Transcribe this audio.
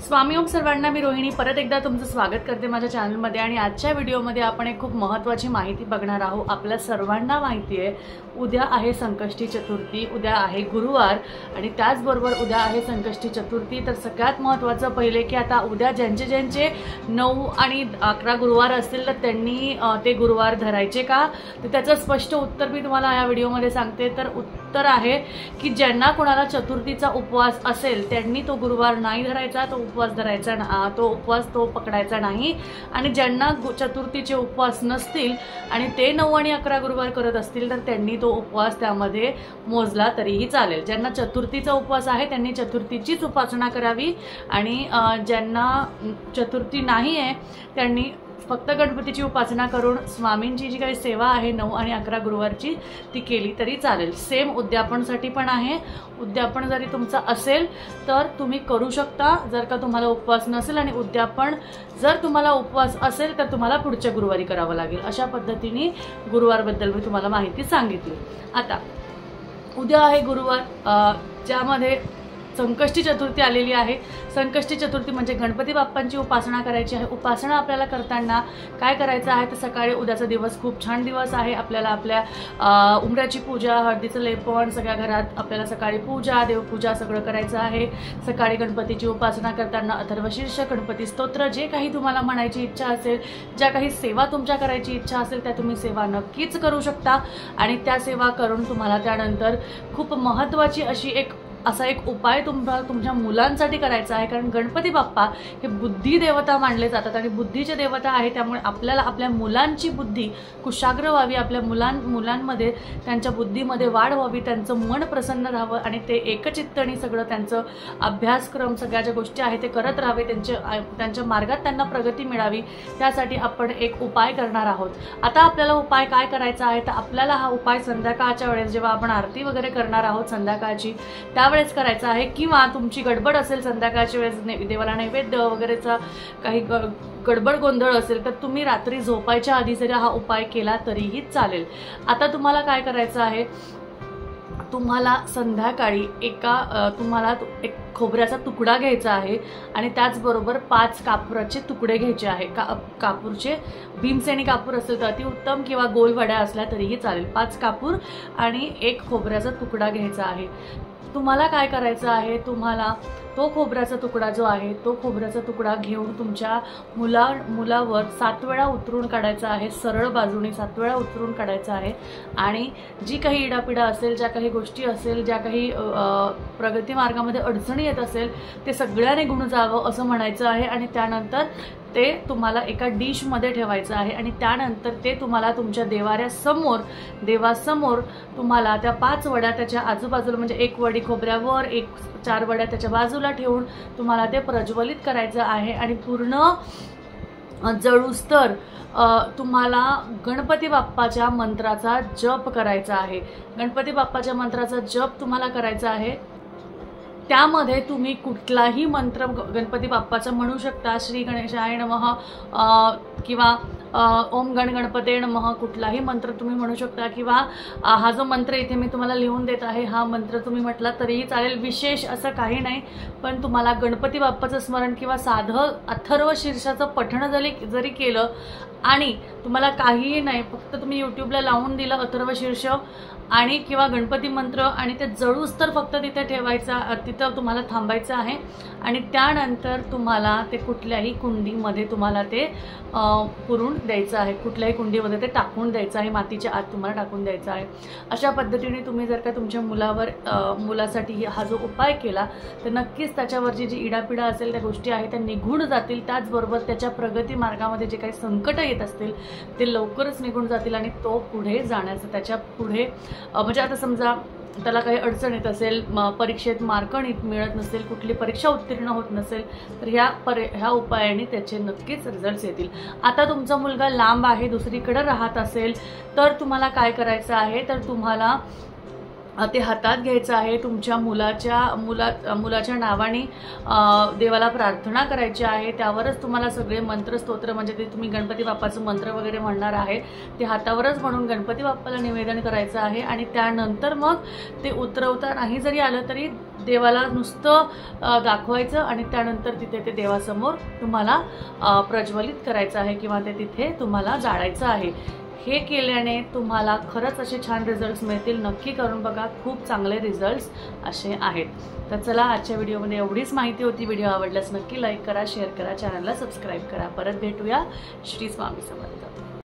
स्वामी ओम सर्वांना मी रोहिणी परत एकदा तुमचं स्वागत करते माझ्या चॅनलमध्ये। आणि आजच्या व्हिडिओमध्ये आपण एक खूप महत्त्वाची माहिती बघणार आहोत। आपल्या सर्वांना माहिती आहे उद्या आहे संकष्टी चतुर्थी, उद्या आहे गुरुवार आणि त्याचबरोबर उद्या आहे संकष्टी चतुर्थी। तर सगळ्यात महत्त्वाचं पहिले की आता उद्या ज्यांचे 9 आणि 11 गुरुवार असतील तर त्यांनी ते गुरुवार धरायचे का, तर त्याचं स्पष्ट उत्तर मी तुम्हाला या व्हिडिओमध्ये सांगते। तर उत्तर आहे की ज्यांना कोणाला चतुर्थीचा उपवास असेल त्यांनी तो गुरुवार नाही धरायचा, तो उपवास पकडायचा नाही। आणि ज्यांना चतुर्थीचे उपवास नसतील आणि ते 9 आणि 11 गुरुवार करत असतील तर त्यांनी तो उपवास त्यामध्ये मोजला तरीही चालेल। ज्यांना चतुर्थीचा उपवास आहे त्यांनी चतुर्थीचीच उपासना करावी आणि ज्यांना चतुर्थी नाही आहे त्यांनी फक्त गणपतीची उपासना करून स्वामींची जी काही सेवा आहे 9 आणि 11 गुरुवारची ती केली तरी चालेल। सेम उद्यापनसाठी पण आहे। उद्यापन जरी तुमचा असेल तर तुम्ही करू शकता जर का तुम्हाला उपवास नसेल, आणि उद्यापन जर तुम्हाला उपवास असेल तर तुम्हाला पुढच्या गुरुवारी करावं लागेल। अशा पद्धतीने गुरुवारबद्दल मी तुम्हाला माहिती सांगितली। आता उद्या आहे गुरुवार, ज्यामध्ये संकष्टी चतुर्थी आलेली आहे। संकष्टी चतुर्थी म्हणजे गणपती बाप्पांची उपासना करायची आहे। उपासना आपल्याला करताना काय करायचं आहे तर सकाळी उद्याचा दिवस खूप छान दिवस आहे। आपल्याला आपल्या उंबऱ्याची पूजा, हळदीचं लेपन, सगळ्या घरात आपल्याला सकाळी पूजा, देवपूजा सगळं करायचं आहे। सकाळी गणपतीची उपासना करताना अथर्वशीर्ष, गणपती स्तोत्र, जे काही तुम्हाला म्हणायची इच्छा असेल, ज्या काही सेवा तुमच्या करायची इच्छा असेल त्या तुम्ही सेवा नक्कीच करू शकता। आणि त्या सेवा करून तुम्हाला त्यानंतर खूप महत्त्वाची असा एक उपाय तुमच्या मुलांसाठी करायचा आहे। कारण गणपती बाप्पा हे बुद्धी देवता मानले जातात आणि बुद्धीचे देवता आहे, त्यामुळे आपल्याला आपल्या मुलांची बुद्धी कुशाग्र व्हावी, आपल्या मुलांमध्ये त्यांच्या बुद्धीमध्ये वाढ व्हावी, त्यांचं मन प्रसन्न राहावं आणि ते एकचित्तनी सगळं त्यांचं अभ्यासक्रम, सगळ्या ज्या गोष्टी आहेत ते करत राहावे, त्यांच्या मार्गात त्यांना प्रगती मिळावी, त्यासाठी आपण एक उपाय करणार आहोत। आता आपल्याला उपाय काय करायचा आहे तर आपल्याला हा उपाय संध्याकाळच्या वेळेस जेव्हा आपण आरती वगैरे करणार आहोत संध्याकाळची त्यावेळेस करायचा आहे, किंवा तुमची गडबड असेल संध्याकाळच्या वेळेस देवाला नैवेद्य वगैरेचा काही गडबड गोंधळ असेल तर तुम्ही रात्री झोपायच्या आधी जरी हा उपाय केला तरीही चालेल। आता तुम्हाला काय करायचं आहे, तुम्हाला संध्याकाळी तुम्हाला एक खोबऱ्याचा तुकडा घ्यायचा आहे आणि त्याचबरोबर 5 कापूराचे तुकडे घ्यायचे आहे। कापूरचे भीमसेनी कापूर असेल तर अतिउत्तम, किंवा गोल वड्या असल्या तरीही चालेल। 5 कापूर आणि 1 खोबऱ्याचा तुकडा घ्यायचा आहे। तुम्हाला काय करायचं आहे, तुम्हाला तो खोबऱ्याचा तुकडा जो आहे तो खोबऱ्याचा तुकडा घेऊन तुमच्या मुलावर 7 वेळा उतरून काढायचा आहे। सरळ बाजूने 7 वेळा उतरून काढायचा आहे आणि जी काही इडापिडा असेल, ज्या काही गोष्टी असेल, ज्या काही प्रगती मार्गामध्ये अडचणी येत असेल ते सगळ्या निघून जावं असं म्हणायचं आहे। आणि त्यानंतर ते तुम्हाला एका डिशमध्ये ठेवायचं आहे आणि त्यानंतर ते तुम्हाला तुमच्या देवासमोर तुम्हाला त्या 5 वड्या त्याच्या आजूबाजूला, म्हणजे 1 वडी खोबऱ्यावर, 4 वड्या त्याच्या बाजूला ठेवून तुम्हाला ते प्रज्वलित करायचं आहे। आणि पूर्ण जळूस्तर तुम्हाला गणपती बाप्पाच्या मंत्राचा जप करायचा आहे। गणपती बाप्पाच्या मंत्राचा जप तुम्हाला करायचा आहे। त्यामध्ये तुम्ही कुठलाही मंत्र गणपती बाप्पाचा म्हणू शकता, श्री गणेशाय नमः किंवा ओम गणपते नमः, कुठलाही मंत्र तुम्ही म्हणू शकता, किंवा हा जो मंत्र इथे मी तुम्हाला लिहून देत आहे हा मंत्र तुम्ही म्हटला तरीही चालेल। विशेष असं काही नाही, पण तुम्हाला गणपती बाप्पाचं स्मरण किंवा साधं अथर्व शीर्षाचं पठण जरी केलं आणि तुम्हाला काहीही नाही, फक्त तुम्ही यूट्यूबला लावून दिलं अथर्व शीर्ष आणि किंवा गणपती मंत्र आणि ते जळूस तर फक्त तिथे ठेवायचा, तिथं तुम्हाला थांबायचं आहे। आणि त्यानंतर तुम्हाला ते कुठल्याही कुंडीमध्ये तुम्हाला ते पुरून द्यायचं आहे, कुठल्याही कुंडीमध्ये ते टाकून द्यायचं आहे, मातीच्या आत तुम्हाला टाकून द्यायचं आहे। अशा पद्धतीने तुम्ही जर का तुमच्या मुलासाठी हा जो उपाय केला तर नक्कीच त्याच्यावरची जी इडापिडा असेल, त्या गोष्टी आहेत त्या निघून जातील। त्याचबरोबर त्याच्या प्रगती मार्गामध्ये जे काही संकट येत असतील ते लवकरच निघून जातील आणि तो पुढे जाण्याचं, त्याच्या पुढे म्हणजे आता समजा त्याला काही अडचण येत असेल, परीक्षेत मार्क मिळत नसेल, कुठली परीक्षा उत्तीर्ण होत नसेल तर ह्या उपायाने त्याचे नक्कीच रिझल्ट्स येतील। आता तुमचा मुलगा लांब आहे, दुसरीकडे राहत असेल तर तुम्हाला काय करायचं आहे तर तुम्हाला ते हातात घ्यायचं आहे, तुमच्या मुलाच्या नावाने देवाला प्रार्थना करायची आहे। त्यावरच तुम्हाला सगळे मंत्र स्तोत्र, म्हणजे ते तुम्ही गणपती बाप्पाचं मंत्र वगैरे म्हणणार आहे ते हातावरच म्हणून गणपती बाप्पाला निवेदन करायचं आहे। आणि त्यानंतर मग ते उतरवता नाही जरी आलं तरी देवाला नुसतं दाखवायचं आणि त्यानंतर तिथे ते देवासमोर तुम्हाला प्रज्वलित करायचं आहे किंवा ते तिथे तुम्हाला जाळायचं आहे। हे केल्याने तुम्हाला खरंच असे छान रिझल्ट्स मिळतील। नक्की करून बघा, खूप चांगले रिझल्ट्स असे आहेत। तर चला, आजच्या व्हिडिओमध्ये एवढीच माहिती होती। व्हिडिओ आवडल्यास नक्की लाईक करा, शेअर करा, चॅनलला सबस्क्राईब करा। परत भेटूया। श्री स्वामी समर्थ।